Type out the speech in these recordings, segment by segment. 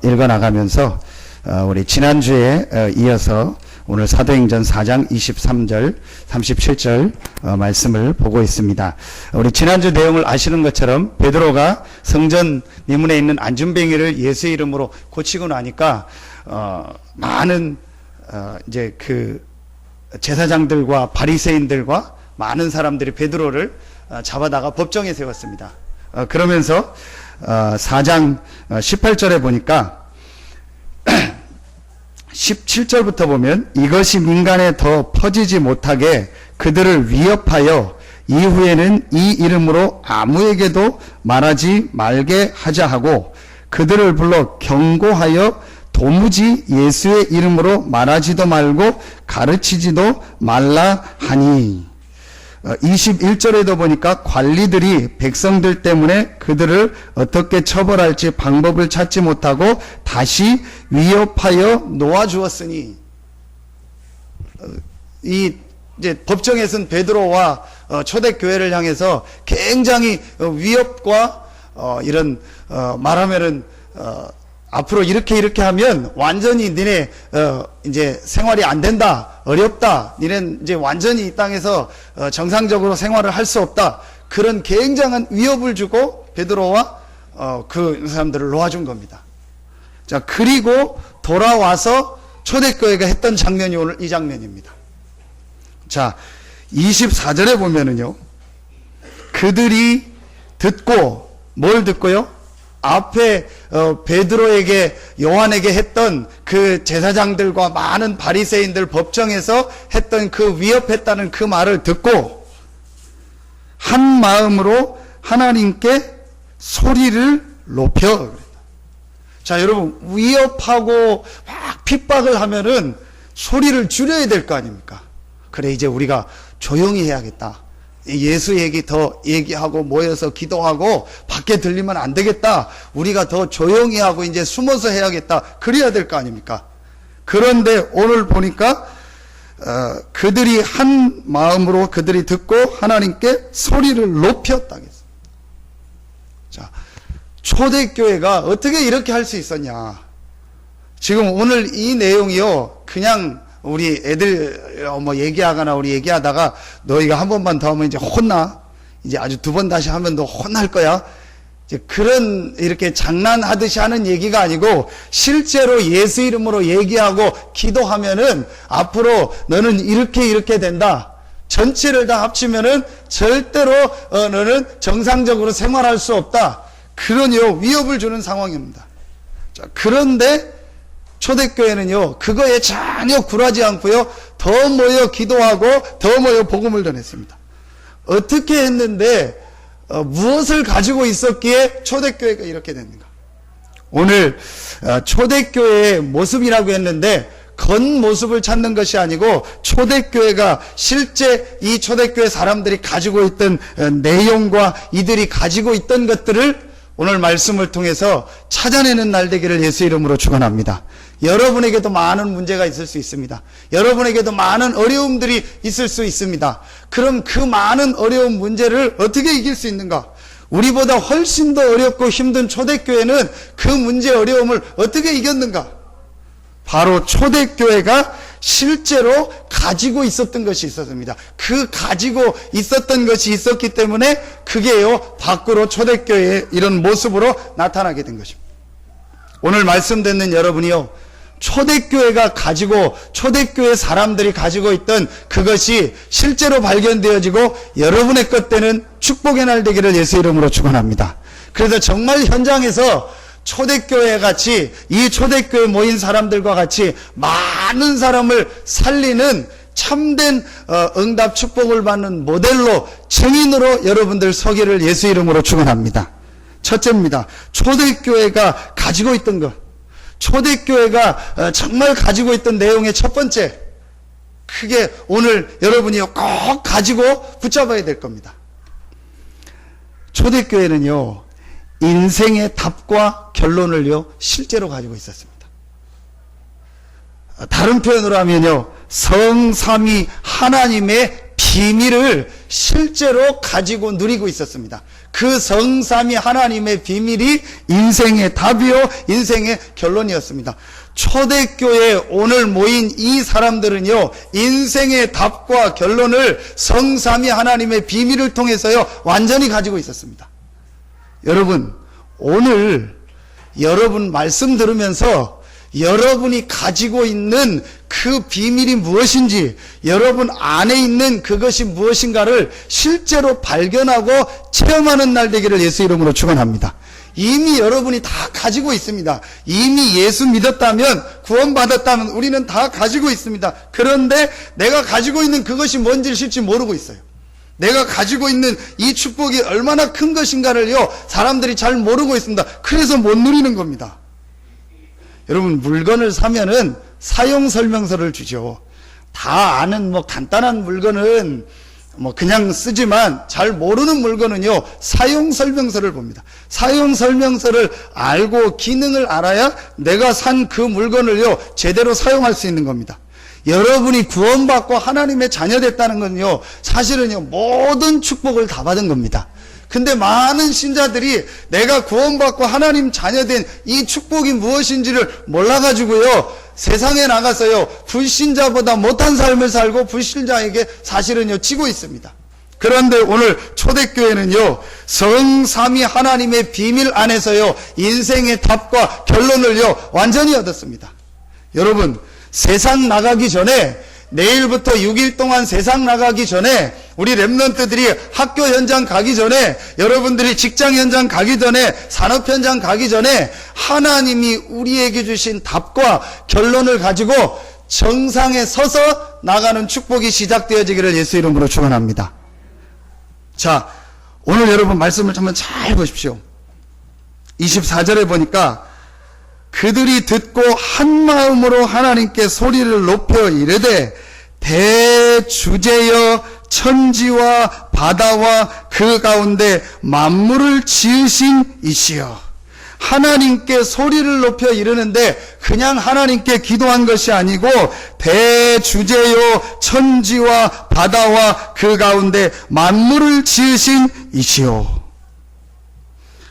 읽어나가면서 우리 지난주에 이어서 오늘 사도행전 4장 23절 37절 말씀을 보고 있습니다. 우리 지난주 내용을 아시는 것처럼 베드로가 성전 미문에 있는 안준뱅이를 예수의 이름으로 고치고 나니까 많은 이제 그 제사장들과 바리새인들과 많은 사람들이 베드로를 잡아다가 법정에 세웠습니다. 그러면서 4장 18절에 보니까 17절부터 보면 이것이 민간에 더 퍼지지 못하게 그들을 위협하여 이후에는 이 이름으로 아무에게도 말하지 말게 하자 하고 그들을 불러 경고하여 도무지 예수의 이름으로 말하지도 말고 가르치지도 말라 하니 21절에도 보니까 관리들이 백성들 때문에 그들을 어떻게 처벌할지 방법을 찾지 못하고 다시 위협하여 놓아주었으니 이제 법정에서는 베드로와 초대교회를 향해서 굉장히 위협과 이런 말하면은 앞으로 이렇게 하면 완전히 니네 이제 생활이 안 된다, 어렵다, 니네 이제 완전히 이 땅에서 정상적으로 생활을 할 수 없다, 그런 굉장한 위협을 주고 베드로와 그 사람들을 놓아준 겁니다. 자, 그리고 돌아와서 초대교회가 했던 장면이 오늘 이 장면입니다. 자, 24절에 보면은요, 그들이 듣고 뭘 듣고요? 앞에 베드로에게 요한에게 했던 그 제사장들과 많은 바리새인들 법정에서 했던 그 위협했다는 그 말을 듣고 한 마음으로 하나님께 소리를 높여. 자, 여러분, 위협하고 막 핍박을 하면은 소리를 줄여야 될 거 아닙니까? 그래, 이제 우리가 조용히 해야겠다. 예수 얘기 더 얘기하고 모여서 기도하고 밖에 들리면 안 되겠다. 우리가 더 조용히 하고 이제 숨어서 해야겠다. 그래야 될 거 아닙니까? 그런데 오늘 보니까 그들이 한 마음으로 그들이 듣고 하나님께 소리를 높였다. 자, 초대교회가 어떻게 이렇게 할 수 있었냐? 지금 오늘 이 내용이요, 그냥 우리 애들 뭐 얘기하거나 우리 얘기하다가 너희가 한 번만 더 하면 이제 혼나, 이제 아주 두 번 다시 하면 너 혼날 거야, 이제 그런 이렇게 장난하듯이 하는 얘기가 아니고 실제로 예수 이름으로 얘기하고 기도하면은 앞으로 너는 이렇게 된다, 전체를 다 합치면은 절대로 너는 정상적으로 생활할 수 없다, 그러니요 위협을 주는 상황입니다. 자, 그런데 초대교회는요, 그거에 전혀 굴하지 않고요, 더 모여 기도하고 더 모여 복음을 전했습니다. 어떻게 했는데, 무엇을 가지고 있었기에 초대교회가 이렇게 됐는가? 오늘, 초대교회의 모습이라고 했는데, 겉모습을 찾는 것이 아니고, 초대교회가 실제 이 초대교회 사람들이 가지고 있던 내용과 이들이 가지고 있던 것들을 오늘 말씀을 통해서 찾아내는 날 되기를 예수 이름으로 축원합니다. 여러분에게도 많은 문제가 있을 수 있습니다. 여러분에게도 많은 어려움들이 있을 수 있습니다. 그럼 그 많은 어려운 문제를 어떻게 이길 수 있는가? 우리보다 훨씬 더 어렵고 힘든 초대교회는 그 문제 어려움을 어떻게 이겼는가? 바로 초대교회가 실제로 가지고 있었던 것이 있었습니다. 그 가지고 있었던 것이 있었기 때문에 그게요, 밖으로 초대교회의 이런 모습으로 나타나게 된 것입니다. 오늘 말씀 듣는 여러분이요, 초대교회가 가지고, 초대교회 사람들이 가지고 있던 그것이 실제로 발견되어지고 여러분의 것 되는 축복의 날 되기를 예수 이름으로 축원합니다. 그래서 정말 현장에서 초대교회 같이, 이 초대교회 모인 사람들과 같이 많은 사람을 살리는 참된 응답 축복을 받는 모델로, 증인으로 여러분들 서기를 예수 이름으로 축원합니다. 첫째입니다. 초대교회가 가지고 있던 것, 초대교회가 정말 가지고 있던 내용의 첫 번째, 그게 오늘 여러분이 꼭 가지고 붙잡아야 될 겁니다. 초대교회는요, 인생의 답과 결론을요, 실제로 가지고 있었습니다. 다른 표현으로 하면요, 성삼위 하나님의 비밀을 실제로 가지고 누리고 있었습니다. 그 성삼위 하나님의 비밀이 인생의 답이요 인생의 결론이었습니다. 초대교회 오늘 모인 이 사람들은요, 인생의 답과 결론을 성삼위 하나님의 비밀을 통해서요 완전히 가지고 있었습니다. 여러분, 오늘 여러분 말씀 들으면서 여러분이 가지고 있는 그 비밀이 무엇인지, 여러분 안에 있는 그것이 무엇인가를 실제로 발견하고 체험하는 날 되기를 예수 이름으로 축원합니다. 이미 여러분이 다 가지고 있습니다. 이미 예수 믿었다면, 구원받았다면 우리는 다 가지고 있습니다. 그런데 내가 가지고 있는 그것이 뭔지를 실제 모르고 있어요. 내가 가지고 있는 이 축복이 얼마나 큰 것인가를요 사람들이 잘 모르고 있습니다. 그래서 못 누리는 겁니다. 여러분, 물건을 사면은 사용 설명서를 주죠. 다 아는 간단한 물건은 그냥 쓰지만 잘 모르는 물건은요 사용 설명서를 봅니다. 사용 설명서를 알고 기능을 알아야 내가 산 그 물건을요 제대로 사용할 수 있는 겁니다. 여러분이 구원받고 하나님의 자녀됐다는 건요 사실은요 모든 축복을 다 받은 겁니다. 근데 많은 신자들이 내가 구원받고 하나님 자녀된 이 축복이 무엇인지를 몰라가지고요 세상에 나가서요 불신자보다 못한 삶을 살고 불신자에게 사실은요 지고 있습니다. 그런데 오늘 초대교회는요 성삼위 하나님의 비밀 안에서요 인생의 답과 결론을요 완전히 얻었습니다. 여러분, 세상 나가기 전에, 내일부터 6일 동안 세상 나가기 전에, 우리 렘넌트들이 학교 현장 가기 전에, 여러분들이 직장 현장 가기 전에, 산업 현장 가기 전에 하나님이 우리에게 주신 답과 결론을 가지고 정상에 서서 나가는 축복이 시작되어지기를 예수 이름으로 축원합니다. 자, 오늘 여러분 말씀을 한번 잘 보십시오. 24절에 보니까 그들이 듣고 한 마음으로 하나님께 소리를 높여 이르되 대주제여 천지와 바다와 그 가운데 만물을 지으신 이시여. 하나님께 소리를 높여 이르는데 그냥 하나님께 기도한 것이 아니고 대주제여 천지와 바다와 그 가운데 만물을 지으신 이시여.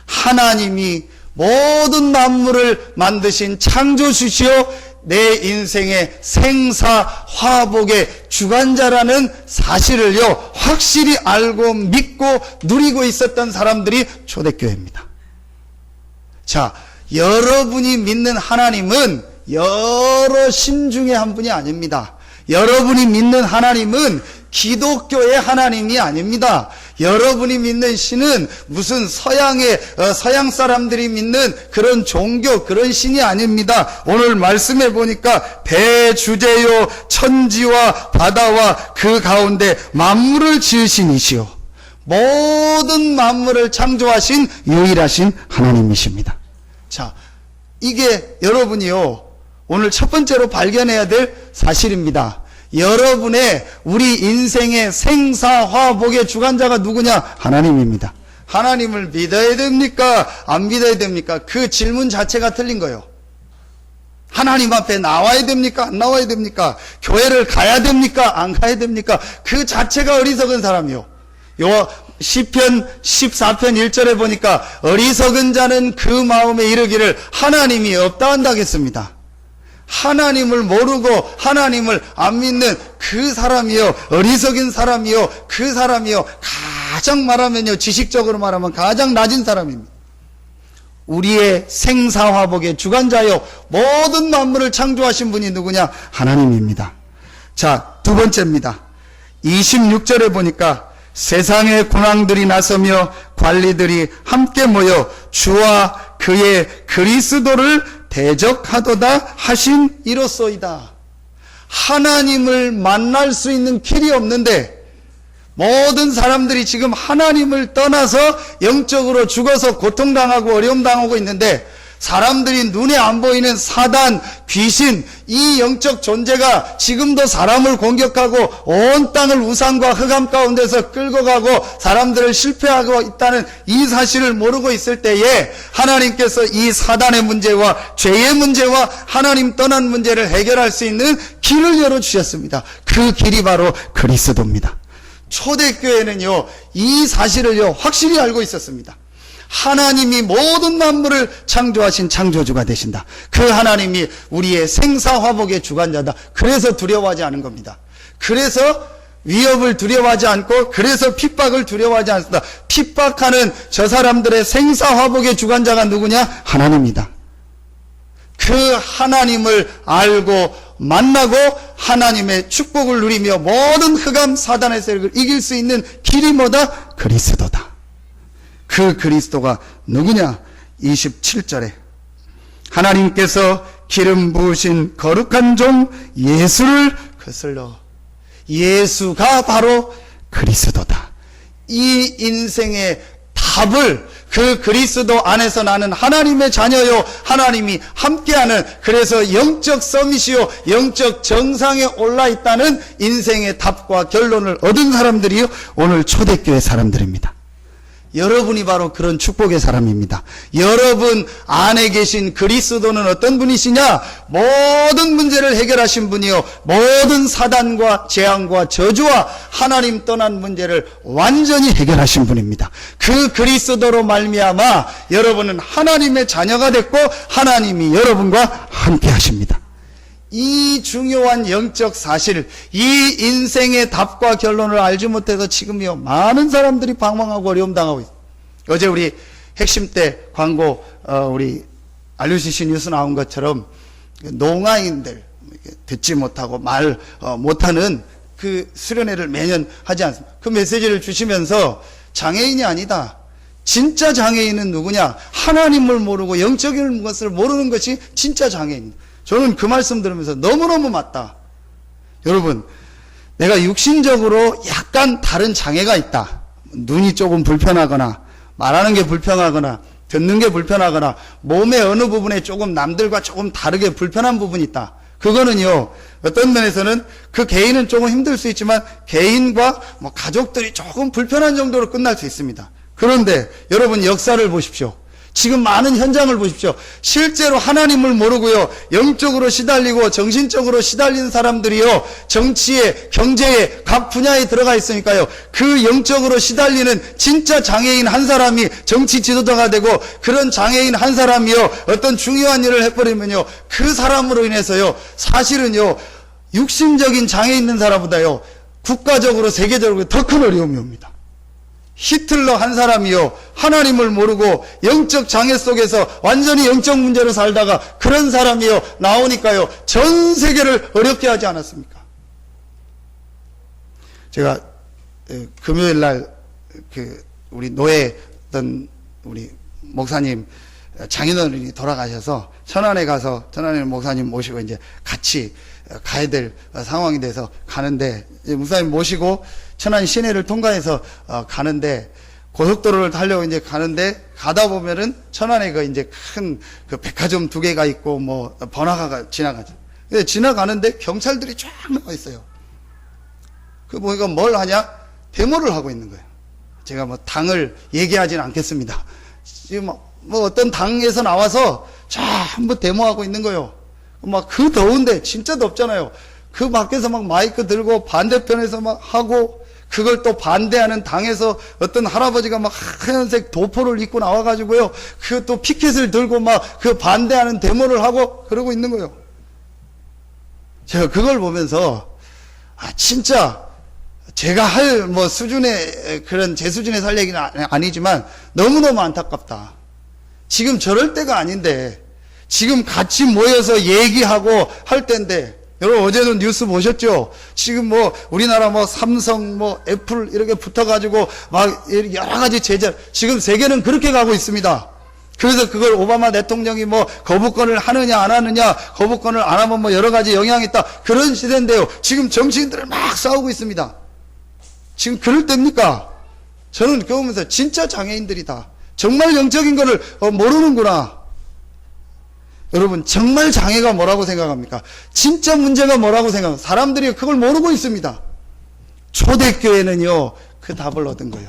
하나님이 모든 만물을 만드신 창조주시오, 내 인생의 생사화복의 주관자라는 사실을요 확실히 알고 믿고 누리고 있었던 사람들이 초대교회입니다. 자, 여러분이 믿는 하나님은 여러 신 중에 한 분이 아닙니다. 여러분이 믿는 하나님은 기독교의 하나님이 아닙니다. 여러분이 믿는 신은 무슨 서양 사람들이 믿는 그런 종교, 그런 신이 아닙니다. 오늘 말씀해 보니까 대주제요 천지와 바다와 그 가운데 만물을 지으신 이시오. 모든 만물을 창조하신 유일하신 하나님이십니다. 자, 이게 여러분이요 오늘 첫 번째로 발견해야 될 사실입니다. 여러분의 우리 인생의 생사화복의 주관자가 누구냐? 하나님입니다. 하나님을 믿어야 됩니까? 안 믿어야 됩니까? 그 질문 자체가 틀린 거예요. 하나님 앞에 나와야 됩니까? 안 나와야 됩니까? 교회를 가야 됩니까? 안 가야 됩니까? 그 자체가 어리석은 사람이요. 요 시편 14편 1절에 보니까 어리석은 자는 그 마음에 이르기를 하나님이 없다 한다겠습니다. 하나님을 모르고 하나님을 안 믿는 그 사람이요 어리석은 사람이요 그 사람이요 가장 말하면요 지식적으로 말하면 가장 낮은 사람입니다. 우리의 생사화복의 주관자요 모든 만물을 창조하신 분이 누구냐? 하나님입니다. 자, 두 번째입니다. 26절에 보니까 세상의 군왕들이 나서며 관리들이 함께 모여 주와 그의 그리스도를 대적하도다 하신 이로소이다. 하나님을 만날 수 있는 길이 없는데 모든 사람들이 지금 하나님을 떠나서 영적으로 죽어서 고통당하고 어려움당하고 있는데 사람들이 눈에 안 보이는 사단, 귀신, 이 영적 존재가 지금도 사람을 공격하고 온 땅을 우상과 흑암 가운데서 끌고 가고 사람들을 실패하고 있다는 이 사실을 모르고 있을 때에 하나님께서 이 사단의 문제와 죄의 문제와 하나님 떠난 문제를 해결할 수 있는 길을 열어주셨습니다. 그 길이 바로 그리스도입니다. 초대교회는요, 이 사실을요, 확실히 알고 있었습니다. 하나님이 모든 만물을 창조하신 창조주가 되신다. 그 하나님이 우리의 생사화복의 주관자다. 그래서 두려워하지 않은 겁니다. 그래서 위협을 두려워하지 않고, 그래서 핍박을 두려워하지 않습니다. 핍박하는 저 사람들의 생사화복의 주관자가 누구냐? 하나님이다. 그 하나님을 알고 만나고 하나님의 축복을 누리며 모든 흑암 사단의 세력을 이길 수 있는 길이 뭐다? 그리스도다. 그 그리스도가 누구냐? 27절에 하나님께서 기름 부으신 거룩한 종 예수를 거슬러, 예수가 바로 그리스도다. 이 인생의 답을 그 그리스도 안에서 나는 하나님의 자녀요, 하나님이 함께하는, 그래서 영적 서밋이요, 영적 정상에 올라 있다는 인생의 답과 결론을 얻은 사람들이요, 오늘 초대교회 사람들입니다. 여러분이 바로 그런 축복의 사람입니다. 여러분 안에 계신 그리스도는 어떤 분이시냐? 모든 문제를 해결하신 분이요, 모든 사단과 재앙과 저주와 하나님 떠난 문제를 완전히 해결하신 분입니다. 그 그리스도로 말미암아 여러분은 하나님의 자녀가 됐고 하나님이 여러분과 함께 하십니다. 이 중요한 영적 사실, 이 인생의 답과 결론을 알지 못해서 지금요, 많은 사람들이 방황하고 어려움 당하고 있어요. 어제 우리 핵심 때 광고, 우리 RUCC 뉴스 나온 것처럼 농아인들, 듣지 못하고 말 못하는 그 수련회를 매년 하지 않습니까? 그 메시지를 주시면서 장애인이 아니다. 진짜 장애인은 누구냐? 하나님을 모르고 영적인 것을 모르는 것이 진짜 장애인입니다. 저는 그 말씀 들으면서 너무너무 맞다. 여러분, 내가 육신적으로 약간 다른 장애가 있다. 눈이 조금 불편하거나, 말하는 게 불편하거나, 듣는 게 불편하거나, 몸의 어느 부분에 조금 남들과 조금 다르게 불편한 부분이 있다. 그거는요, 어떤 면에서는 그 개인은 조금 힘들 수 있지만, 개인과 가족들이 조금 불편한 정도로 끝날 수 있습니다. 그런데 여러분 역사를 보십시오. 지금 많은 현장을 보십시오. 실제로 하나님을 모르고요, 영적으로 시달리고 정신적으로 시달리는 사람들이요, 정치에, 경제에, 각 분야에 들어가 있으니까요, 그 영적으로 시달리는 진짜 장애인 한 사람이 정치 지도자가 되고, 그런 장애인 한 사람이요, 어떤 중요한 일을 해버리면요, 그 사람으로 인해서요, 사실은요, 육신적인 장애 있는 사람보다요, 국가적으로, 세계적으로 더 큰 어려움이 옵니다. 히틀러 한 사람이요, 하나님을 모르고 영적 장애 속에서 완전히 영적 문제로 살다가 그런 사람이요, 나오니까요, 전 세계를 어렵게 하지 않았습니까? 제가 금요일 날 우리 노예던 우리 목사님 장인어른이 돌아가셔서 천안에 가서 천안에 목사님 모시고 이제 같이 가야 될 상황이 돼서 가는데, 목사님 모시고 천안 시내를 통과해서 가는데, 고속도로를 타려고 이제 가는데, 가다 보면은 천안에 이제 큰 그 백화점 2개가 있고 뭐 번화가가 지나가죠. 근데 지나가는데 경찰들이 쫙 나와 있어요. 그 보니까 뭘 하냐? 데모를 하고 있는 거예요. 제가 뭐 당을 얘기하지는 않겠습니다. 지금 뭐 어떤 당에서 나와서 전부 데모하고 있는 거예요. 막 그 더운데, 진짜 덥잖아요. 그 밖에서 막 마이크 들고 반대편에서 막 하고, 그걸 또 반대하는 당에서 어떤 할아버지가 막 하얀색 도포를 입고 나와가지고요, 그 또 피켓을 들고 막 그 반대하는 데모를 하고 그러고 있는 거예요. 제가 그걸 보면서, 진짜 제가 할 뭐 수준의, 그런 제 수준에 살 얘기는 아니지만 너무너무 안타깝다. 지금 저럴 때가 아닌데, 지금 같이 모여서 얘기하고 할 때인데, 여러분 어제는 뉴스 보셨죠? 지금 뭐 우리나라 뭐 삼성 뭐 애플 이렇게 붙어가지고 막 여러 가지 제재, 지금 세계는 그렇게 가고 있습니다. 그래서 그걸 오바마 대통령이 뭐 거부권을 하느냐 안 하느냐, 거부권을 안 하면 뭐 여러 가지 영향이 있다, 그런 시대인데요, 지금 정치인들을 막 싸우고 있습니다. 지금 그럴 때입니까? 저는 그거 보면서 진짜 장애인들이다, 정말 영적인 거를 모르는구나. 여러분, 정말 장애가 뭐라고 생각합니까? 진짜 문제가 뭐라고 생각합니까? 사람들이 그걸 모르고 있습니다. 초대교회는요, 그 답을 얻은 거예요.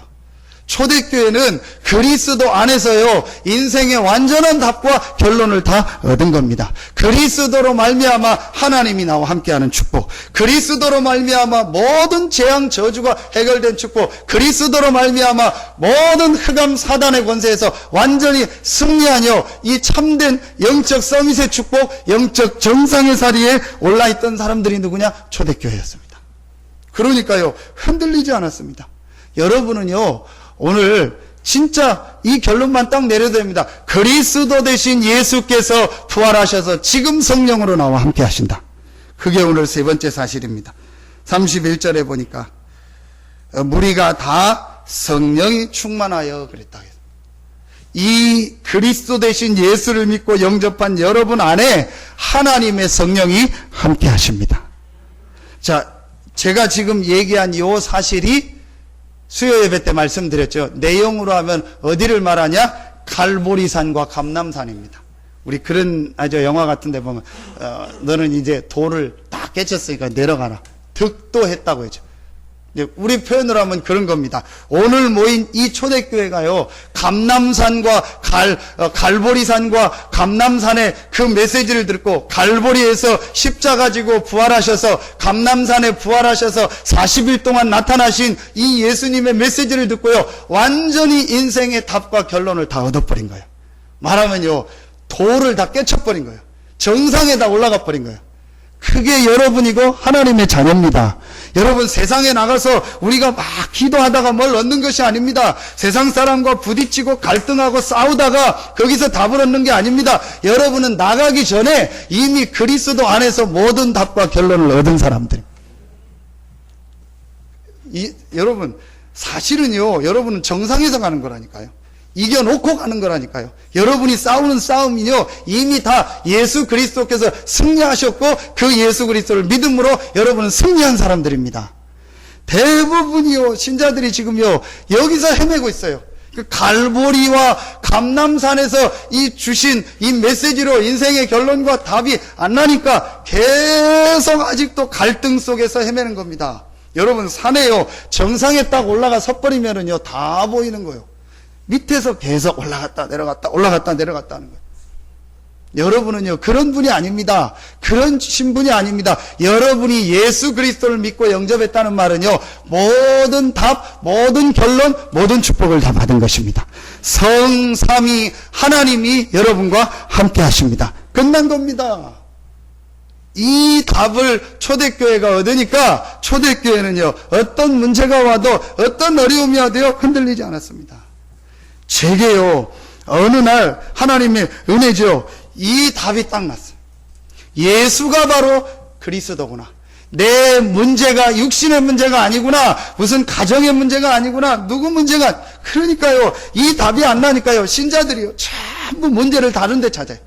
초대교회는 그리스도 안에서요 인생의 완전한 답과 결론을 다 얻은 겁니다. 그리스도로 말미암아 하나님이 나와 함께하는 축복, 그리스도로 말미암아 모든 재앙 저주가 해결된 축복, 그리스도로 말미암아 모든 흑암 사단의 권세에서 완전히 승리하여 이 참된 영적 서밋의 축복, 영적 정상의 자리에 올라있던 사람들이 누구냐? 초대교회였습니다. 그러니까요 흔들리지 않았습니다. 여러분은요 오늘 진짜 이 결론만 딱 내려야 됩니다. 그리스도 대신 예수께서 부활하셔서 지금 성령으로 나와 함께 하신다. 그게 오늘 세 번째 사실입니다. 31절에 보니까 무리가 다 성령이 충만하여 그랬다. 이 그리스도 대신 예수를 믿고 영접한 여러분 안에 하나님의 성령이 함께 하십니다. 자, 제가 지금 얘기한 이 사실이 수요 예배 때 말씀드렸죠. 내용으로 하면 어디를 말하냐? 갈보리산과 감람산입니다. 우리 그런 영화 같은 데 보면 너는 이제 돌을 다 깨쳤으니까 내려가라. 득도했다고 했죠. 우리 표현으로 하면 그런 겁니다. 오늘 모인 이 초대교회가요 감람산과 갈보리산과 감람산의 그 메시지를 듣고 갈보리에서 십자가 지고 부활하셔서 감람산에 부활하셔서 40일 동안 나타나신 이 예수님의 메시지를 듣고요 완전히 인생의 답과 결론을 다 얻어버린 거예요. 말하면요 돌을 다 깨쳐버린 거예요. 정상에 다 올라가 버린 거예요. 그게 여러분이고 하나님의 자녀입니다. 여러분 세상에 나가서 우리가 막 기도하다가 뭘 얻는 것이 아닙니다. 세상 사람과 부딪히고 갈등하고 싸우다가 거기서 답을 얻는 게 아닙니다. 여러분은 나가기 전에 이미 그리스도 안에서 모든 답과 결론을 얻은 사람들. 여러분 사실은요 여러분은 정상에서 가는 거라니까요. 이겨놓고 가는 거라니까요. 여러분이 싸우는 싸움이요 이미 다 예수 그리스도께서 승리하셨고 그 예수 그리스도를 믿음으로 여러분은 승리한 사람들입니다. 대부분이요 신자들이 지금요 여기서 헤매고 있어요. 그 갈보리와 감람산에서 이 주신 이 메시지로 인생의 결론과 답이 안 나니까 계속 아직도 갈등 속에서 헤매는 겁니다. 여러분 산에요 정상에 딱 올라가 섰버리면은요 다 보이는 거예요. 밑에서 계속 올라갔다 내려갔다 올라갔다 내려갔다 하는 거예요. 여러분은요 그런 분이 아닙니다. 그런 신분이 아닙니다. 여러분이 예수 그리스도를 믿고 영접했다는 말은요 모든 답, 모든 결론, 모든 축복을 다 받은 것입니다. 성삼위 하나님이 여러분과 함께 하십니다. 끝난 겁니다. 이 답을 초대교회가 얻으니까 초대교회는요 어떤 문제가 와도 어떤 어려움이 와도요 흔들리지 않았습니다. 제게요 어느 날 하나님의 은혜죠. 이 답이 딱 났어요. 예수가 바로 그리스도구나. 내 문제가 육신의 문제가 아니구나. 무슨 가정의 문제가 아니구나. 누구 문제가. 그러니까요 이 답이 안 나니까요 신자들이요 전부 문제를 다른 데 찾아요.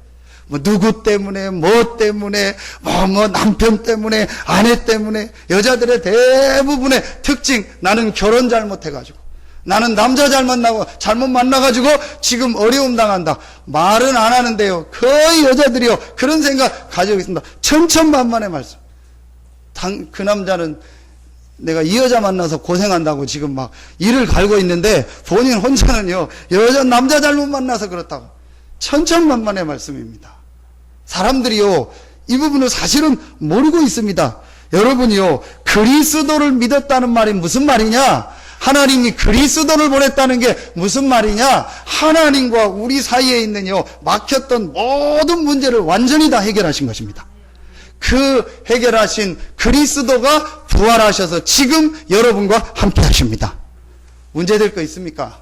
뭐 누구 때문에 뭐 때문에 뭐 남편 때문에 아내 때문에. 여자들의 대부분의 특징 나는 결혼 잘못해가지고 나는 남자 잘못 만나가지고 지금 어려움 당한다. 말은 안 하는데요 거의 여자들이요 그런 생각 가지고 있습니다. 천천만만의 말씀. 그 남자는 내가 이 여자 만나서 고생한다고 지금 막 이를 갈고 있는데 본인 혼자는요 남자 잘못 만나서 그렇다고. 천천만만의 말씀입니다. 사람들이요 이 부분을 사실은 모르고 있습니다. 여러분이요 그리스도를 믿었다는 말이 무슨 말이냐? 하나님이 그리스도를 보냈다는 게 무슨 말이냐? 하나님과 우리 사이에 있는요 막혔던 모든 문제를 완전히 다 해결하신 것입니다. 그 해결하신 그리스도가 부활하셔서 지금 여러분과 함께 하십니다. 문제될 거 있습니까?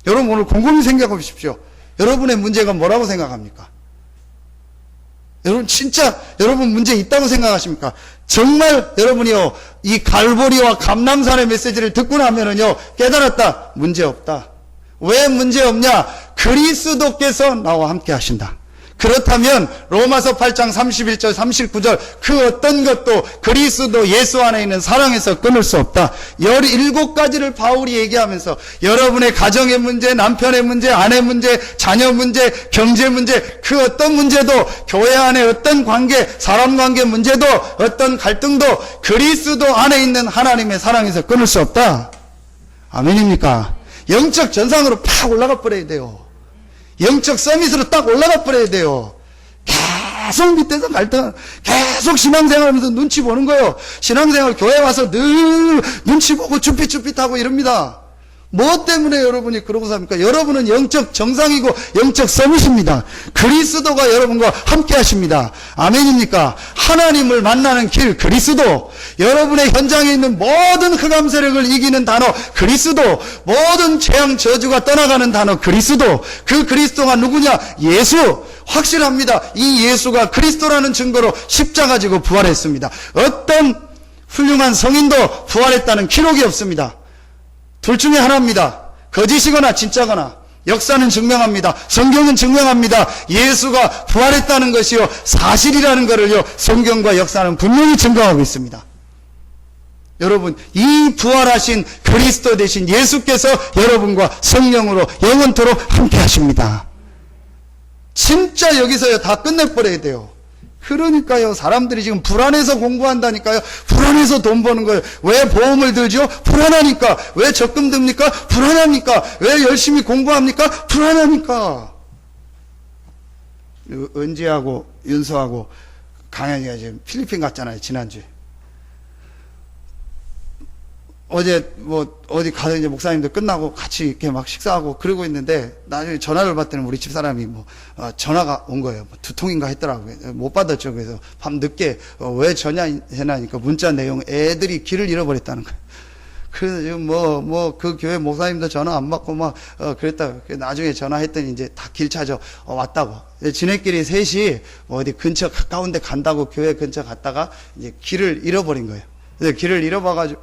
여러분 오늘 곰곰이 생각해 보십시오. 여러분의 문제가 뭐라고 생각합니까? 여러분 진짜 여러분 문제 있다고 생각하십니까? 정말 여러분이요 이 갈보리와 감람산의 메시지를 듣고 나면은요 깨달았다. 문제 없다. 왜 문제 없냐? 그리스도께서 나와 함께 하신다. 그렇다면 로마서 8장 31절 39절 그 어떤 것도 그리스도 예수 안에 있는 사랑에서 끊을 수 없다. 17가지를 바울이 얘기하면서 여러분의 가정의 문제, 남편의 문제, 아내 문제, 자녀 문제, 경제 문제 그 어떤 문제도 교회 안에 어떤 관계, 사람 관계 문제도 어떤 갈등도 그리스도 안에 있는 하나님의 사랑에서 끊을 수 없다. 아멘입니까? 영적 전상으로 팍 올라가 버려야 돼요. 영적 서밋으로 딱 올라가 버려야 돼요. 계속 밑에서 갈등, 계속 신앙생활하면서 눈치 보는 거예요. 신앙생활 교회 와서 늘 눈치 보고 쭈삣쭈삣하고 이럽니다. 뭐 때문에 여러분이 그러고 삽니까? 여러분은 영적 정상이고 영적 서밋입니다. 그리스도가 여러분과 함께 하십니다. 아멘입니까? 하나님을 만나는 길 그리스도, 여러분의 현장에 있는 모든 흑암 세력을 이기는 단어 그리스도, 모든 재앙 저주가 떠나가는 단어 그리스도, 그 그리스도가 누구냐? 예수. 확실합니다. 이 예수가 그리스도라는 증거로 십자가 지고 부활했습니다. 어떤 훌륭한 성인도 부활했다는 기록이 없습니다. 둘 중에 하나입니다. 거짓이거나 진짜거나. 역사는 증명합니다. 성경은 증명합니다. 예수가 부활했다는 것이요, 사실이라는 것을요, 성경과 역사는 분명히 증거하고 있습니다. 여러분, 이 부활하신 그리스도 되신 예수께서 여러분과 성령으로 영원토록 함께 하십니다. 진짜 여기서요, 다 끝내버려야 돼요. 그러니까요, 사람들이 지금 불안해서 공부한다니까요. 불안해서 돈 버는 거예요. 왜 보험을 들죠? 불안하니까. 왜 적금 듭니까? 불안하니까. 왜 열심히 공부합니까? 불안하니까. 은지하고 윤서하고 강현이가 지금 필리핀 갔잖아요, 지난주에. 어제 뭐 어디 가서 이제 목사님들 끝나고 같이 이렇게 막 식사하고 그러고 있는데 나중에 전화를 받더니 우리 집사람이 전화가 온 거예요. 뭐 2통인가 했더라고요. 못 받았죠. 그래서 밤 늦게 왜 전화해나니까 문자 내용 애들이 길을 잃어버렸다는 거예요. 그래서 지금 그 교회 목사님도 전화 안 받고 그랬다. 나중에 전화했더니 이제 다 길 찾아 왔다고. 지네끼리 셋이 어디 근처 가까운 데 간다고 교회 근처 갔다가 이제 길을 잃어버린 거예요. 길을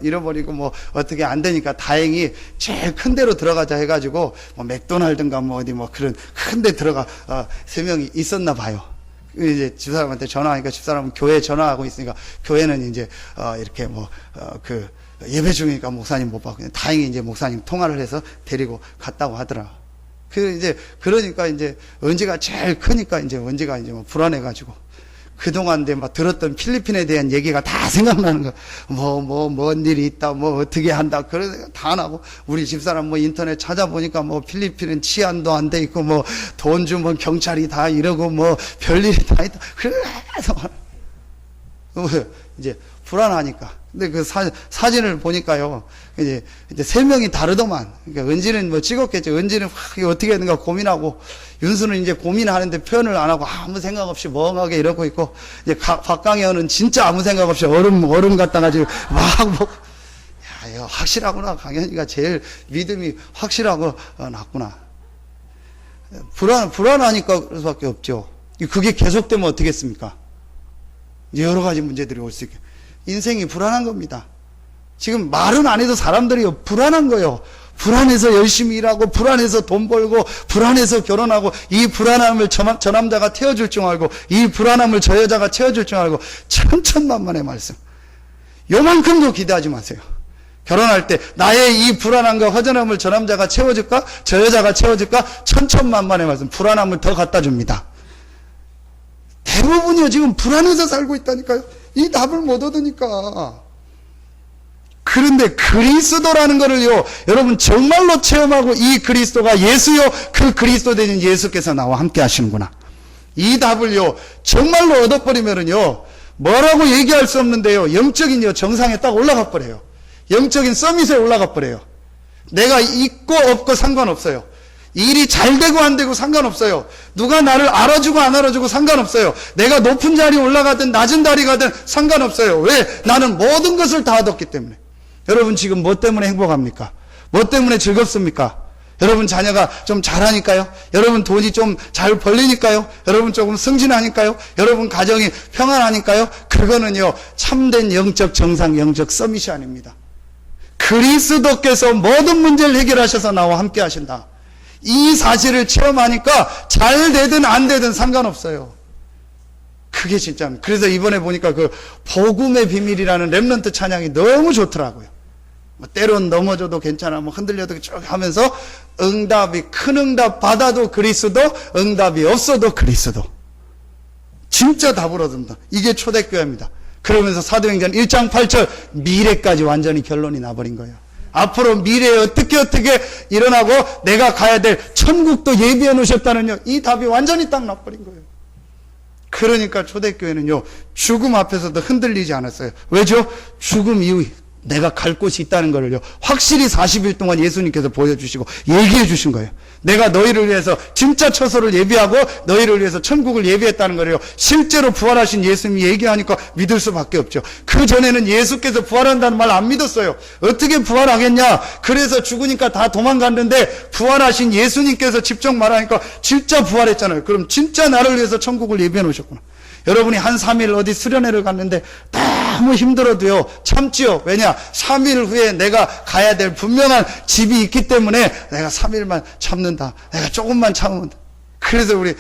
잃어버리고 어떻게 안 되니까 다행히 제일 큰 데로 들어가자 해가지고 맥도날드인가 어디 그런 큰 데 들어가 3명이 있었나 봐요. 이제 집사람한테 전화하니까 집사람은 교회 전화하고 있으니까 교회는 이제 이렇게 예배 중이니까 목사님 못 받고 다행히 이제 목사님 통화를 해서 데리고 갔다고 하더라. 그러니까 이제 은지가 제일 크니까 이제 은지가 이제 불안해가지고 그동안 들었던 필리핀에 대한 얘기가 다 생각나는 거야. 뭔 일이 있다, 어떻게 한다. 그래서 다 나고, 우리 집사람 인터넷 찾아보니까 필리핀은 치안도 안 돼 있고, 돈 주면 경찰이 다 이러고, 별일이 다 있다. 그래서, 이제, 불안하니까. 근데 그 사진을 보니까요, 이제 3명이 다르더만. 그러니까 은지는 찍었겠죠. 은지는 이거 어떻게 했는가 고민하고, 윤수는 이제 고민하는데 표현을 안 하고 아무 생각 없이 멍하게 이러고 있고, 이제 박강현은 진짜 아무 생각 없이 얼음 갖다 가지고 막 야, 확실하구나. 강현이가 제일 믿음이 확실하고 낫구나. 불안하니까 그럴 수밖에 없죠. 그게 계속되면 어떻겠습니까? 여러 가지 문제들이 올 수 있게. 인생이 불안한 겁니다. 지금 말은 안 해도 사람들이 불안한 거예요. 불안해서 열심히 일하고, 불안해서 돈 벌고, 불안해서 결혼하고, 이 불안함을 저 남자가 태워줄 줄 알고, 이 불안함을 저 여자가 채워줄 줄 알고, 천천만만의 말씀. 요만큼도 기대하지 마세요. 결혼할 때 나의 이 불안함과 허전함을 저 남자가 채워줄까? 저 여자가 채워줄까? 천천만만의 말씀. 불안함을 더 갖다 줍니다. 대부분이요, 지금 불안해서 살고 있다니까요. 이 답을 못 얻으니까. 그런데 그리스도라는 것을요, 여러분 정말로 체험하고 이 그리스도가 예수요, 그 그리스도 되는 예수께서 나와 함께 하시는구나. 이 답을요, 정말로 얻어버리면은요, 뭐라고 얘기할 수 없는데요, 영적인 정상에 딱 올라가 버려요. 영적인 서밋에 올라가 버려요. 내가 있고 없고 상관없어요. 일이 잘 되고 안 되고 상관없어요. 누가 나를 알아주고 안 알아주고 상관없어요. 내가 높은 자리에 올라가든 낮은 자리 가든 상관없어요. 왜? 나는 모든 것을 다 얻었기 때문에. 여러분 지금 뭐 때문에 행복합니까? 뭐 때문에 즐겁습니까? 여러분 자녀가 좀 잘하니까요? 여러분 돈이 좀 잘 벌리니까요? 여러분 조금 승진하니까요? 여러분 가정이 평안하니까요? 그거는요, 참된 영적 정상, 영적 서밋이 아닙니다. 그리스도께서 모든 문제를 해결하셔서 나와 함께 하신다. 이 사실을 체험하니까 잘 되든 안 되든 상관없어요. 그게 진짜입니다. 그래서 이번에 보니까 그 복음의 비밀이라는 렘넌트 찬양이 너무 좋더라고요. 때론 넘어져도 괜찮아, 흔들려도 쭉 하면서 응답이, 큰 응답 받아도 그리스도, 응답이 없어도 그리스도. 진짜 답을 얻는다. 이게 초대교회입니다. 그러면서 사도행전 1장 8절 미래까지 완전히 결론이 나버린 거예요. 앞으로 미래에 어떻게 일어나고 내가 가야 될 천국도 예비해 놓으셨다는요. 이 답이 완전히 딱 나버린 거예요. 그러니까 초대교회는요, 죽음 앞에서도 흔들리지 않았어요. 왜죠? 죽음 이후 내가 갈 곳이 있다는 것을요, 확실히 40일 동안 예수님께서 보여주시고 얘기해 주신 거예요. 내가 너희를 위해서 진짜 처소를 예비하고 너희를 위해서 천국을 예비했다는 거예요. 실제로 부활하신 예수님이 얘기하니까 믿을 수밖에 없죠. 그 전에는 예수께서 부활한다는 말 안 믿었어요. 어떻게 부활하겠냐? 그래서 죽으니까 다 도망갔는데 부활하신 예수님께서 직접 말하니까 진짜 부활했잖아요. 그럼 진짜 나를 위해서 천국을 예비해 놓으셨구나. 여러분이 한 3일 어디 수련회를 갔는데 너무 힘들어도요, 참지요. 왜냐? 3일 후에 내가 가야 될 분명한 집이 있기 때문에 내가 3일만 참는다. 내가 조금만 참으면 돼. 그래서 우리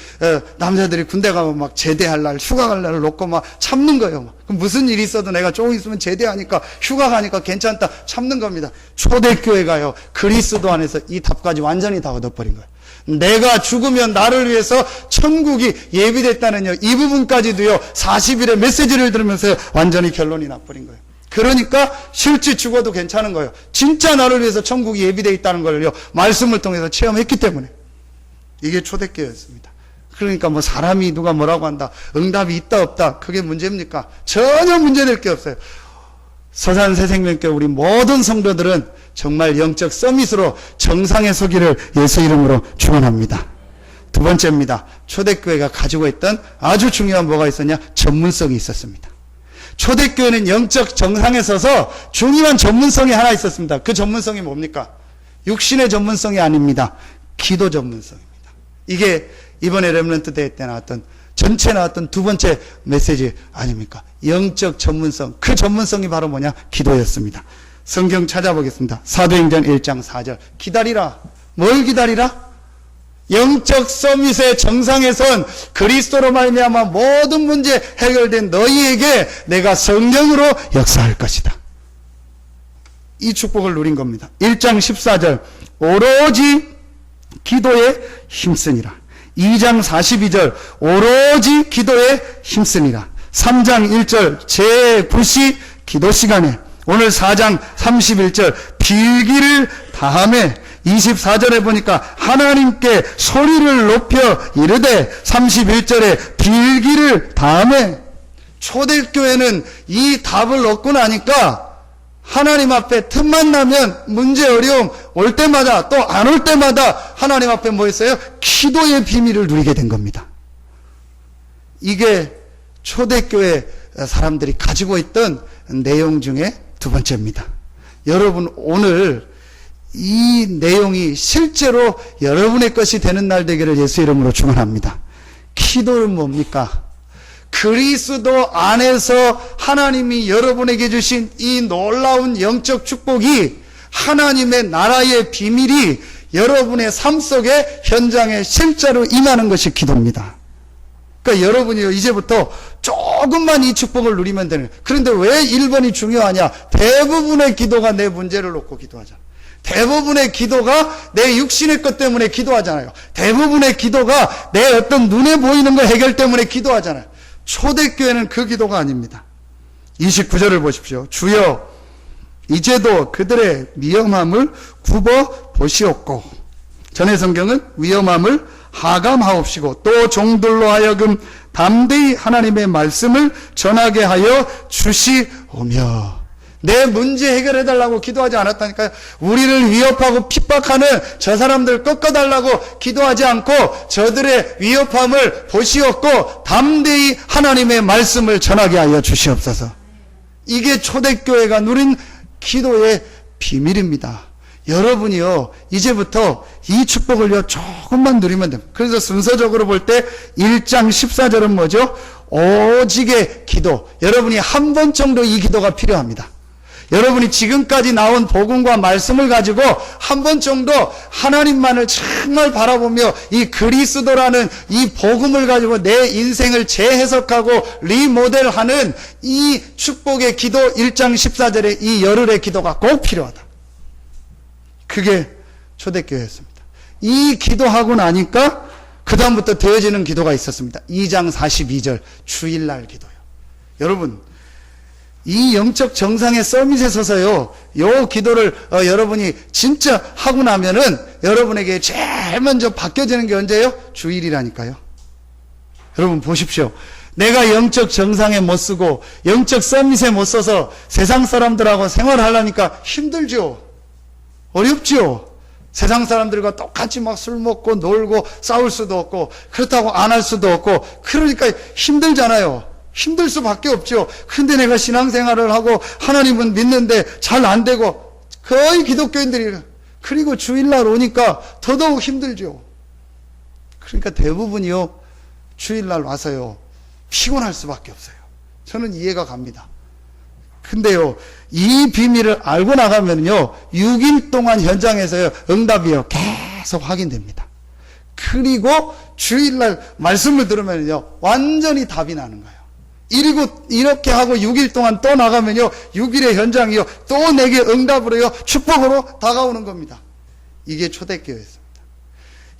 남자들이 군대 가면 막 제대할 날, 휴가 갈 날을 놓고 막 참는 거예요. 그럼 무슨 일이 있어도 내가 조금 있으면 제대하니까, 휴가 가니까 괜찮다 참는 겁니다. 초대교회가요, 그리스도 안에서 이 답까지 완전히 다 얻어버린 거예요. 내가 죽으면 나를 위해서 천국이 예비됐다는요, 이 부분까지도요 40일의 메시지를 들으면서 완전히 결론이 나버린 거예요. 그러니까 실제 죽어도 괜찮은 거예요. 진짜 나를 위해서 천국이 예비되어 있다는 걸요, 말씀을 통해서 체험했기 때문에. 이게 초대교회였습니다. 그러니까 뭐 사람이 누가 뭐라고 한다, 응답이 있다 없다, 그게 문제입니까? 전혀 문제될 게 없어요. 서산 새생명교회 우리 모든 성도들은 정말 영적 서밋으로 정상에 서기를 예수 이름으로 축원합니다. 두 번째입니다. 초대교회가 가지고 있던 아주 중요한 뭐가 있었냐? 전문성이 있었습니다. 초대교회는 영적 정상에 서서 중요한 전문성이 하나 있었습니다. 그 전문성이 뭡니까? 육신의 전문성이 아닙니다. 기도 전문성입니다. 이게 이번에 렘넌트 대회 때 나왔던, 전체 나왔던 두 번째 메시지 아닙니까? 영적 전문성. 그 전문성이 바로 뭐냐? 기도였습니다. 성경 찾아보겠습니다. 사도행전 1장 4절. 기다리라. 뭘 기다리라? 영적 서밋의 정상에 선 그리스도로 말미암아 모든 문제 해결된 너희에게 내가 성령으로 역사할 것이다. 이 축복을 누린 겁니다. 1장 14절. 오로지 기도에 힘쓰니라. 2장 42절. 오로지 기도에 힘쓰니라. 3장 1절. 제9시 기도 시간에. 오늘 4장 31절. 빌기를 다하매. 24절에 보니까 하나님께 소리를 높여 이르되, 31절에 빌기를 다하매. 초대교회는 이 답을 얻고 나니까 하나님 앞에 틈만 나면, 문제 어려움 올 때마다, 또 안 올 때마다 하나님 앞에 뭐 했어요? 기도의 비밀을 누리게 된 겁니다. 이게 초대교회 사람들이 가지고 있던 내용 중에 두 번째입니다. 여러분, 오늘 이 내용이 실제로 여러분의 것이 되는 날 되기를 예수 이름으로 축원합니다. 기도는 뭡니까? 그리스도 안에서 하나님이 여러분에게 주신 이 놀라운 영적 축복이, 하나님의 나라의 비밀이 여러분의 삶 속에 현장에 실제로 임하는 것이 기도입니다. 그러니까 여러분이요, 이제부터 조금만 이 축복을 누리면 되는. 그런데 왜 1번이 중요하냐? 대부분의 기도가 내 문제를 놓고 기도하잖아. 대부분의 기도가 내 육신의 것 때문에 기도하잖아요. 대부분의 기도가 내 어떤 눈에 보이는 거 해결 때문에 기도하잖아요. 초대교회는 그 기도가 아닙니다. 29절을 보십시오. 주여 이제도 그들의 위험함을 굽어 보시옵고. 전의 성경은 위험함을 하감하옵시고, 또 종들로 하여금 담대히 하나님의 말씀을 전하게 하여 주시오며. 내 문제 해결해달라고 기도하지 않았다니까요. 우리를 위협하고 핍박하는 저 사람들 꺾어달라고 기도하지 않고, 저들의 위협함을 보시옵고 담대히 하나님의 말씀을 전하게 하여 주시옵소서. 이게 초대교회가 누린 기도의 비밀입니다. 여러분이요, 이제부터 이 축복을요 조금만 누리면 됩니다. 그래서 순서적으로 볼 때 1장 14절은 뭐죠? 오직의 기도. 여러분이 한 번 정도 이 기도가 필요합니다. 여러분이 지금까지 나온 복음과 말씀을 가지고 한 번 정도 하나님만을 정말 바라보며 이 그리스도라는 이 복음을 가지고 내 인생을 재해석하고 리모델하는 이 축복의 기도, 1장 14절의 이 열흘의 기도가 꼭 필요하다. 그게 초대교회였습니다. 이 기도하고 나니까 그 다음부터 되어지는 기도가 있었습니다. 2장 42절 주일날 기도요. 여러분, 이 영적 정상의 서밋에 서서요, 요 기도를 여러분이 진짜 하고 나면은 여러분에게 제일 먼저 바뀌어지는 게 언제예요? 주일이라니까요. 여러분 보십시오. 내가 영적 정상에 못 쓰고 영적 서밋에 못 써서 세상 사람들하고 생활하려니까 힘들죠. 어렵죠. 세상 사람들과 똑같이 막 술 먹고 놀고 싸울 수도 없고 그렇다고 안 할 수도 없고 그러니까 힘들잖아요. 힘들 수밖에 없죠. 근데 내가 신앙생활을 하고 하나님은 믿는데 잘 안 되고 거의 기독교인들이 그리고 주일날 오니까 더더욱 힘들죠. 그러니까 대부분이요 주일날 와서요 피곤할 수밖에 없어요. 저는 이해가 갑니다. 근데요 이 비밀을 알고 나가면요 6일 동안 현장에서요 응답이요 계속 확인됩니다. 그리고 주일날 말씀을 들으면요 완전히 답이 나는 거예요. 이리고 이렇게 하고 6일 동안 또 나가면요 6일의 현장이요 또 내게 응답으로요 축복으로 다가오는 겁니다. 이게 초대교회였습니다.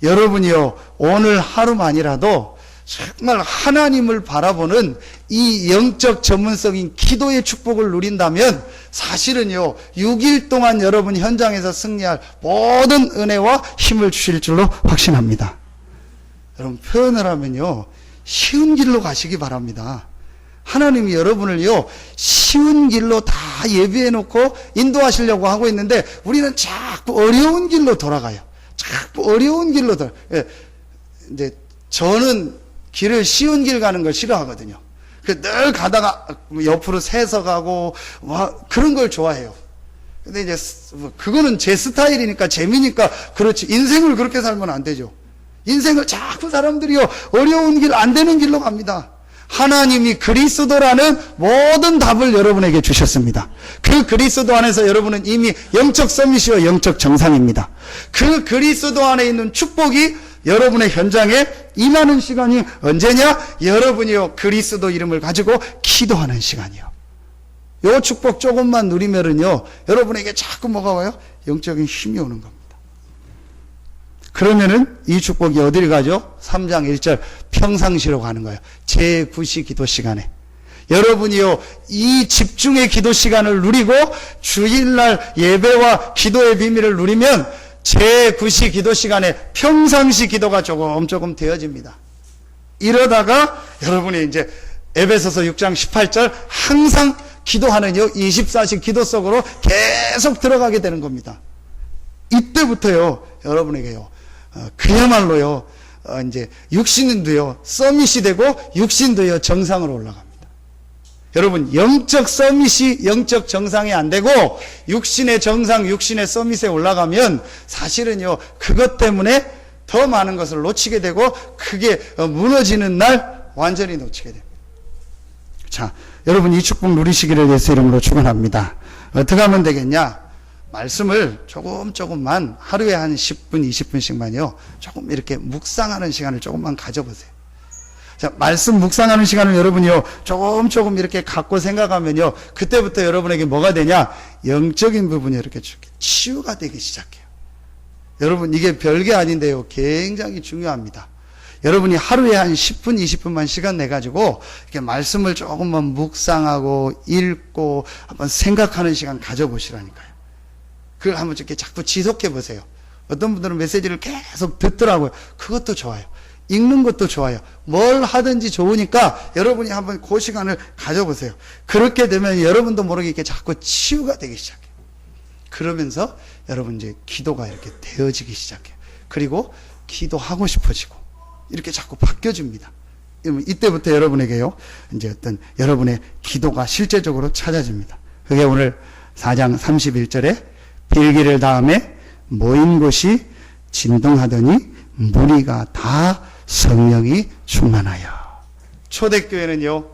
여러분이요 오늘 하루만이라도 정말 하나님을 바라보는 이 영적 전문성인 기도의 축복을 누린다면 사실은요 6일 동안 여러분 현장에서 승리할 모든 은혜와 힘을 주실 줄로 확신합니다. 여러분 표현을 하면요 쉬운 길로 가시기 바랍니다. 하나님이 여러분을요 쉬운 길로 다 예비해 놓고 인도하시려고 하고 있는데 우리는 자꾸 어려운 길로 돌아가요. 자꾸 어려운 길로 이제 저는 길을 쉬운 길 가는 걸 싫어하거든요. 늘 가다가 옆으로 새서 가고 그런 걸 좋아해요. 근데 이제 그거는 제 스타일이니까 재미니까 그렇지 인생을 그렇게 살면 안 되죠. 인생을 자꾸 사람들이요 어려운 길 안 되는 길로 갑니다. 하나님이 그리스도라는 모든 답을 여러분에게 주셨습니다. 그 그리스도 안에서 여러분은 이미 영적 서밋이요 영적 정상입니다. 그 그리스도 안에 있는 축복이 여러분의 현장에 임하는 시간이 언제냐? 여러분이요 그리스도 이름을 가지고 기도하는 시간이요. 요 축복 조금만 누리면은요 여러분에게 자꾸 뭐가 와요? 영적인 힘이 오는 겁니다. 그러면은 이 축복이 어디를 가죠? 3장 1절 평상시로 가는 거예요. 제9시 기도 시간에 여러분이요 이 집중의 기도 시간을 누리고 주일날 예배와 기도의 비밀을 누리면 제9시 기도 시간에 평상시 기도가 조금 되어집니다. 이러다가 여러분이 이제 에베소서 6장 18절 항상 기도하는요 24시 기도 속으로 계속 들어가게 되는 겁니다. 이때부터요 여러분에게요 그야말로요 이제 육신도요 서밋이 되고 육신도요 정상으로 올라갑니다. 여러분 영적 서밋이 영적 정상이 안 되고 육신의 정상 육신의 서밋에 올라가면 사실은요 그것 때문에 더 많은 것을 놓치게 되고 그게 무너지는 날 완전히 놓치게 됩니다. 자 여러분 이 축복 누리시기를 예수 이름으로 축원합니다. 어떻게 하면 되겠냐? 말씀을 조금만 하루에 한 10분 20분씩만요 조금 이렇게 묵상하는 시간을 조금만 가져보세요. 자, 말씀 묵상하는 시간을 여러분이요 조금 이렇게 갖고 생각하면요 그때부터 여러분에게 뭐가 되냐? 영적인 부분이 이렇게 치유가 되기 시작해요. 여러분 이게 별게 아닌데요 굉장히 중요합니다. 여러분이 하루에 한 10분 20분만 시간 내가지고 이렇게 말씀을 조금만 묵상하고 읽고 한번 생각하는 시간 가져보시라니까요. 그걸 한번 이렇게 자꾸 지속해 보세요. 어떤 분들은 메시지를 계속 듣더라고요. 그것도 좋아요. 읽는 것도 좋아요. 뭘 하든지 좋으니까 여러분이 한번 그 시간을 가져보세요. 그렇게 되면 여러분도 모르게 이렇게 자꾸 치유가 되기 시작해요. 그러면서 여러분 이제 기도가 이렇게 되어지기 시작해요. 그리고 기도하고 싶어지고 이렇게 자꾸 바뀌어집니다. 이때부터 여러분에게요 이제 어떤 여러분의 기도가 실제적으로 찾아집니다. 그게 오늘 4장 31절에 빌기를 다음에 모인 곳이 진동하더니 무리가 다 성령이 충만하여. 초대교회는요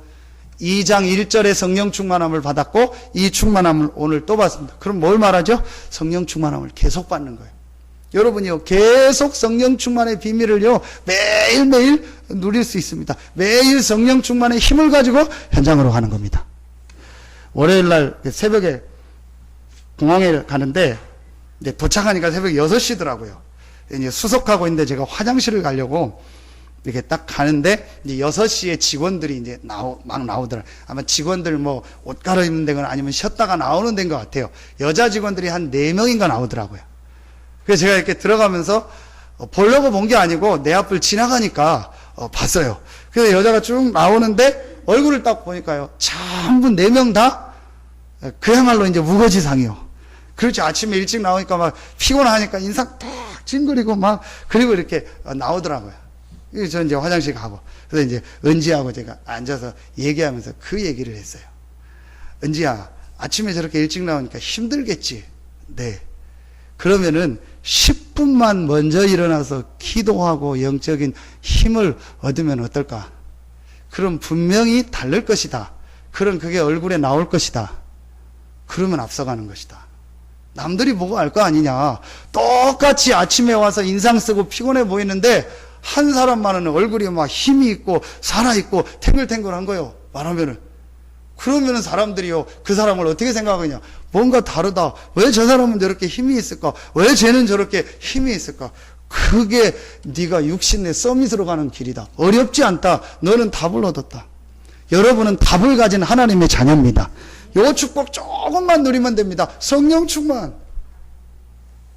2장 1절에 성령 충만함을 받았고 이 충만함을 오늘 또 받습니다. 그럼 뭘 말하죠? 성령 충만함을 계속 받는 거예요. 여러분이요 계속 성령 충만의 비밀을요 매일매일 누릴 수 있습니다. 매일 성령 충만의 힘을 가지고 현장으로 가는 겁니다. 월요일날 새벽에 공항에 가는데 이제 도착하니까 새벽 6시더라고요. 이제 수속하고 있는데 제가 화장실을 가려고 이렇게 딱 가는데 이제 6시에 직원들이 이제 막 나오더라. 아마 직원들 뭐 옷 갈아입는 데거나 아니면 쉬었다가 나오는 데인 것 같아요. 여자 직원들이 한 4명인가 나오더라고요. 그래서 제가 이렇게 들어가면서 보려고 본 게 아니고 내 앞을 지나가니까 봤어요. 그래서 여자가 쭉 나오는데 얼굴을 딱 보니까요. 전부 4명 다 그야말로 이제 우거지상이요. 그렇죠. 아침에 일찍 나오니까 막 피곤하니까 인상 딱 찡그리고 막 그리고 이렇게 나오더라고요. 그래서 저는 이제 화장실 가고 그래서 이제 은지하고 제가 앉아서 얘기하면서 그 얘기를 했어요. 은지야, 아침에 저렇게 일찍 나오니까 힘들겠지? 네. 그러면은 10분만 먼저 일어나서 기도하고 영적인 힘을 얻으면 어떨까? 그럼 분명히 다를 것이다. 그럼 그게 얼굴에 나올 것이다. 그러면 앞서가는 것이다. 남들이 보고 알 거 아니냐. 똑같이 아침에 와서 인상 쓰고 피곤해 보이는데 한 사람만은 얼굴이 막 힘이 있고 살아있고 탱글탱글한 거예요. 말하면은. 그러면은 사람들이요, 그 사람을 어떻게 생각하냐. 뭔가 다르다. 왜 저 사람은 저렇게 힘이 있을까? 왜 쟤는 저렇게 힘이 있을까? 그게 네가 육신의 서밋으로 가는 길이다. 어렵지 않다. 너는 답을 얻었다. 여러분은 답을 가진 하나님의 자녀입니다. 요 축복 조금만 누리면 됩니다. 성령 충만.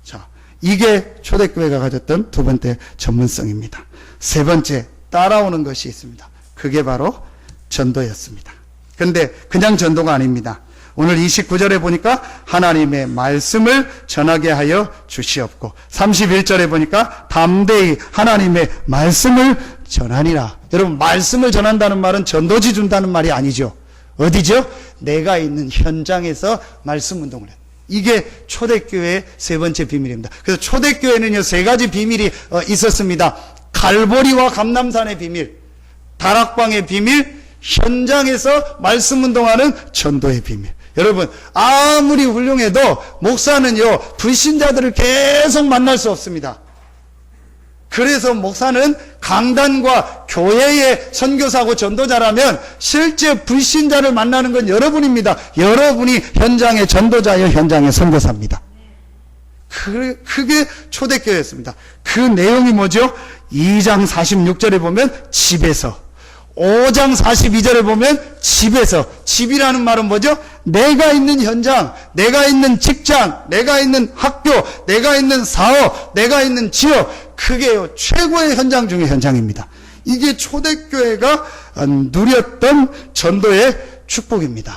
자, 이게 초대교회가 가졌던 두 번째 전문성입니다. 세 번째, 따라오는 것이 있습니다. 그게 바로 전도였습니다. 근데 그냥 전도가 아닙니다. 오늘 29절에 보니까 하나님의 말씀을 전하게 하여 주시옵고 31절에 보니까 담대히 하나님의 말씀을 전하니라. 여러분, 말씀을 전한다는 말은 전도지 준다는 말이 아니죠. 어디죠? 내가 있는 현장에서 말씀 운동을 해요. 이게 초대교회의 세 번째 비밀입니다. 그래서 초대교회는요, 3가지 비밀이 있었습니다. 갈보리와 감람산의 비밀, 다락방의 비밀, 현장에서 말씀 운동하는 전도의 비밀. 여러분, 아무리 훌륭해도 목사는요, 불신자들을 계속 만날 수 없습니다. 그래서 목사는 강단과 교회의 선교사고 전도자라면 실제 불신자를 만나는 건 여러분입니다. 여러분이 현장의 전도자여 현장의 선교사입니다. 그게 초대교회였습니다. 그 내용이 뭐죠? 2장 46절에 보면 집에서, 5장 42절에 보면 집에서, 집이라는 말은 뭐죠? 내가 있는 현장, 내가 있는 직장, 내가 있는 학교, 내가 있는 사업, 내가 있는 지역, 그게요, 최고의 현장 중의 현장입니다. 이게 초대교회가 누렸던 전도의 축복입니다.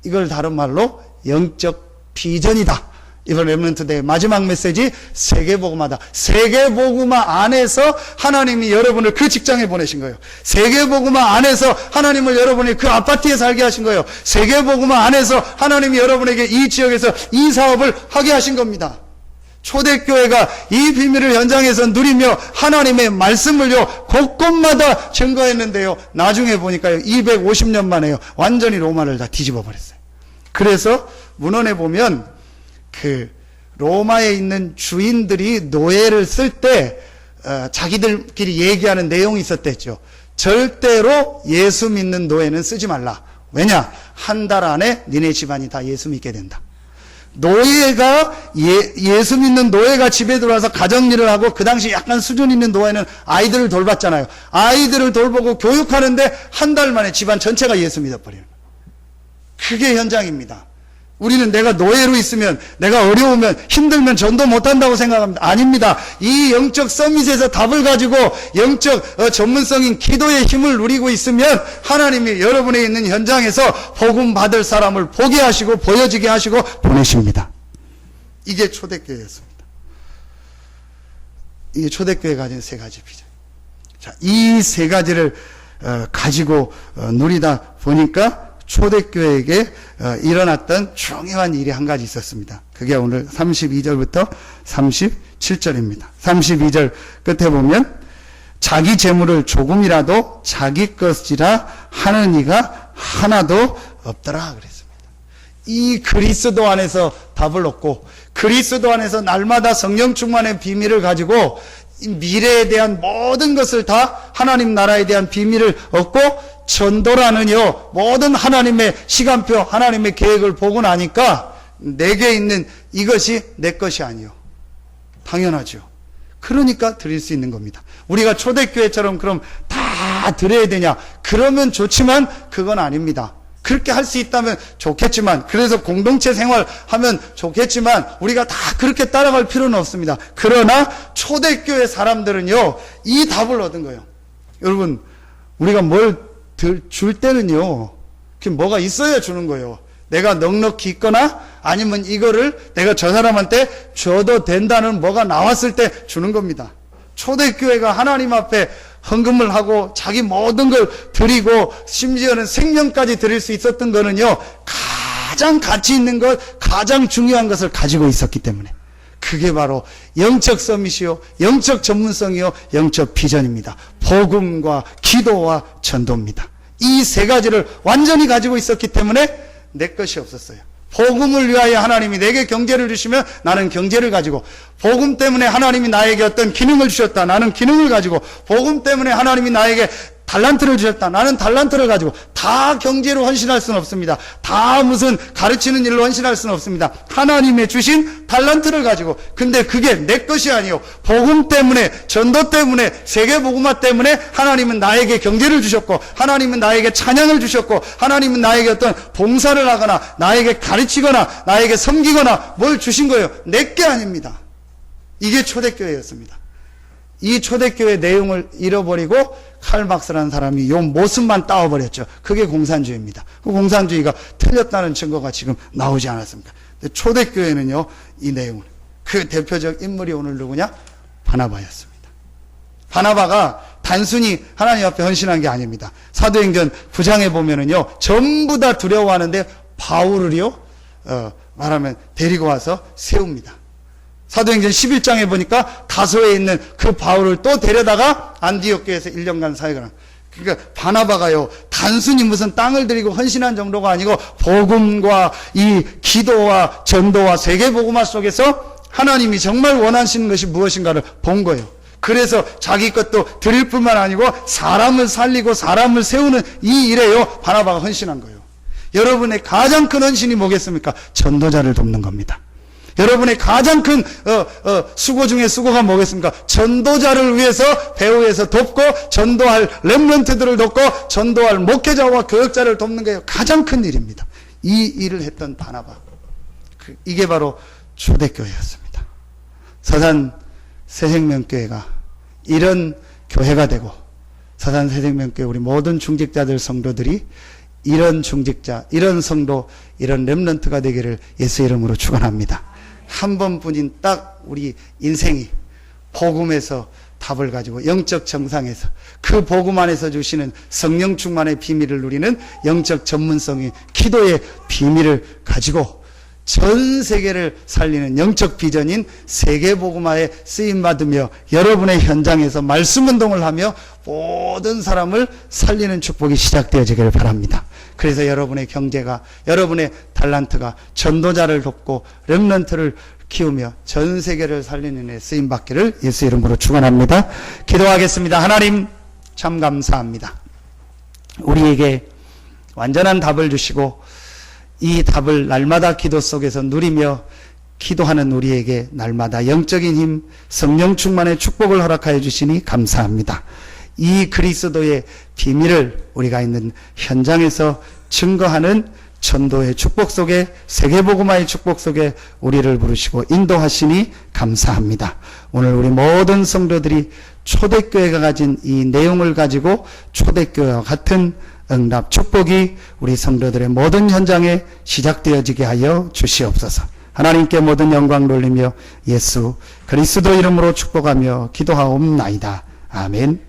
이걸 다른 말로 영적 비전이다. 이번 렘넌트대의 마지막 메시지, 세계복음화다. 세계복음화 안에서 하나님이 여러분을 그 직장에 보내신 거예요. 세계복음화 안에서 하나님을 여러분이 그 아파트에 살게 하신 거예요. 세계복음화 안에서 하나님이 여러분에게 이 지역에서 이 사업을 하게 하신 겁니다. 초대교회가 이 비밀을 현장에서 누리며 하나님의 말씀을요, 곳곳마다 증거했는데요, 나중에 보니까요, 250년 만에요, 완전히 로마를 다 뒤집어 버렸어요. 그래서 문헌에 보면 그 로마에 있는 주인들이 노예를 쓸 때 자기들끼리 얘기하는 내용이 있었댔죠. 절대로 예수 믿는 노예는 쓰지 말라. 왜냐? 한 달 안에 니네 집안이 다 예수 믿게 된다. 노예가 예수 믿는 노예가 집에 들어와서 가정일을 하고, 그 당시 약간 수준 있는 노예는 아이들을 돌봤잖아요. 아이들을 돌보고 교육하는데 한 달 만에 집안 전체가 예수 믿어버리는 거예요. 그게 현장입니다. 우리는 내가 노예로 있으면, 내가 어려우면, 힘들면 전도 못한다고 생각합니다. 아닙니다. 이 영적 서밋에서 답을 가지고 영적 전문성인 기도의 힘을 누리고 있으면 하나님이 여러분에 있는 현장에서 복음 받을 사람을 보게 하시고 보여지게 하시고 보내십니다. 이게 초대교회였습니다. 이게 초대교회가 가진 3가지 비전. 자, 이 3가지를 가지고 누리다 보니까 초대교회에게 일어났던 중요한 일이 한 가지 있었습니다. 그게 오늘 32절부터 37절입니다. 32절 끝에 보면 자기 재물을 조금이라도 자기 것이라 하는 이가 하나도 없더라 그랬습니다. 이 그리스도 안에서 답을 얻고, 그리스도 안에서 날마다 성령 충만의 비밀을 가지고 미래에 대한 모든 것을 다, 하나님 나라에 대한 비밀을 얻고, 전도라는요, 모든 하나님의 시간표, 하나님의 계획을 보고 나니까 내게 있는 이것이 내 것이 아니요. 당연하죠. 그러니까 드릴 수 있는 겁니다. 우리가 초대교회처럼 그럼 다 드려야 되냐? 그러면 좋지만 그건 아닙니다. 그렇게 할 수 있다면 좋겠지만, 그래서 공동체 생활하면 좋겠지만 우리가 다 그렇게 따라갈 필요는 없습니다. 그러나 초대교회 사람들은요, 이 답을 얻은 거예요. 여러분, 우리가 뭘 줄 때는요, 그게 뭐가 있어야 주는 거예요. 내가 넉넉히 있거나 아니면 이거를 내가 저 사람한테 줘도 된다는 뭐가 나왔을 때 주는 겁니다. 초대교회가 하나님 앞에 헌금을 하고 자기 모든 걸 드리고 심지어는 생명까지 드릴 수 있었던 거는요, 가장 가치 있는 것, 가장 중요한 것을 가지고 있었기 때문에, 그게 바로 영적 서밋이요, 영적 전문성이요, 영적 비전입니다. 복음과 기도와 전도입니다. 이 세 가지를 완전히 가지고 있었기 때문에 내 것이 없었어요. 복음을 위하여 하나님이 내게 경제를 주시면 나는 경제를 가지고, 복음 때문에 하나님이 나에게 어떤 기능을 주셨다, 나는 기능을 가지고, 복음 때문에 하나님이 나에게 달란트를 주셨다, 나는 달란트를 가지고, 다 경제로 헌신할 수는 없습니다. 다 무슨 가르치는 일로 헌신할 수는 없습니다. 하나님의 주신 달란트를 가지고. 근데 그게 내 것이 아니요, 복음 때문에, 전도 때문에, 세계복음화 때문에 하나님은 나에게 경제를 주셨고, 하나님은 나에게 찬양을 주셨고, 하나님은 나에게 어떤 봉사를 하거나 나에게 가르치거나 나에게 섬기거나 뭘 주신 거예요. 내 게 아닙니다. 이게 초대교회였습니다. 이 초대교회 내용을 잃어버리고 칼막스라는 사람이 요 모습만 따와버렸죠. 그게 공산주의입니다. 그 공산주의가 틀렸다는 증거가 지금 나오지 않았습니까? 근데 초대교회는요, 이 내용을, 그 대표적 인물이 오늘 누구냐? 바나바였습니다. 바나바가 단순히 하나님 앞에 헌신한 게 아닙니다. 사도행전 9장에 보면은요, 전부 다 두려워하는데 바울을요, 말하면 데리고 와서 세웁니다. 사도행전 11장에 보니까 다소에 있는 그 바울을 또 데려다가 안디옥 교회에서 1년간 사역을 합니다. 그러니까 바나바가요, 단순히 무슨 땅을 들이고 헌신한 정도가 아니고 복음과 이 기도와 전도와 세계복음화 속에서 하나님이 정말 원하시는 것이 무엇인가를 본 거예요. 그래서 자기 것도 드릴 뿐만 아니고 사람을 살리고 사람을 세우는 이 일에요, 바나바가 헌신한 거예요. 여러분의 가장 큰 헌신이 뭐겠습니까? 전도자를 돕는 겁니다. 여러분의 가장 큰 수고 중에 수고가 뭐겠습니까? 전도자를 위해서 배후에서 돕고, 전도할 렘넌트들을 돕고, 전도할 목회자와 교역자를 돕는 게 가장 큰 일입니다. 이 일을 했던 바나바, 이게 바로 초대교회였습니다. 서산 새생명교회가 이런 교회가 되고, 서산 새생명교회 우리 모든 중직자들 성도들이 이런 중직자, 이런 성도, 이런 렘넌트가 되기를 예수 이름으로 축원합니다. 한 번뿐인 딱 우리 인생이 복음에서 답을 가지고, 영적 정상에서 그 복음 안에서 주시는 성령 충만의 비밀을 누리는 영적 전문성이 기도의 비밀을 가지고 전 세계를 살리는 영적 비전인 세계복음화에 쓰임받으며 여러분의 현장에서 말씀운동을 하며 모든 사람을 살리는 축복이 시작되어지기를 바랍니다. 그래서 여러분의 경제가, 여러분의 달란트가 전도자를 돕고 렘넌트를 키우며 전 세계를 살리는 데 쓰임받기를 예수 이름으로 축원합니다. 기도하겠습니다. 하나님 참 감사합니다. 우리에게 완전한 답을 주시고 이 답을 날마다 기도 속에서 누리며 기도하는 우리에게 날마다 영적인 힘, 성령 충만의 축복을 허락하여 주시니 감사합니다. 이 그리스도의 비밀을 우리가 있는 현장에서 증거하는 전도의 축복 속에, 세계복음화의 축복 속에 우리를 부르시고 인도하시니 감사합니다. 오늘 우리 모든 성도들이 초대교회가 가진 이 내용을 가지고 초대교회와 같은 응답 축복이 우리 성도들의 모든 현장에 시작되어지게 하여 주시옵소서. 하나님께 모든 영광 돌리며 예수 그리스도 이름으로 축복하며 기도하옵나이다. 아멘.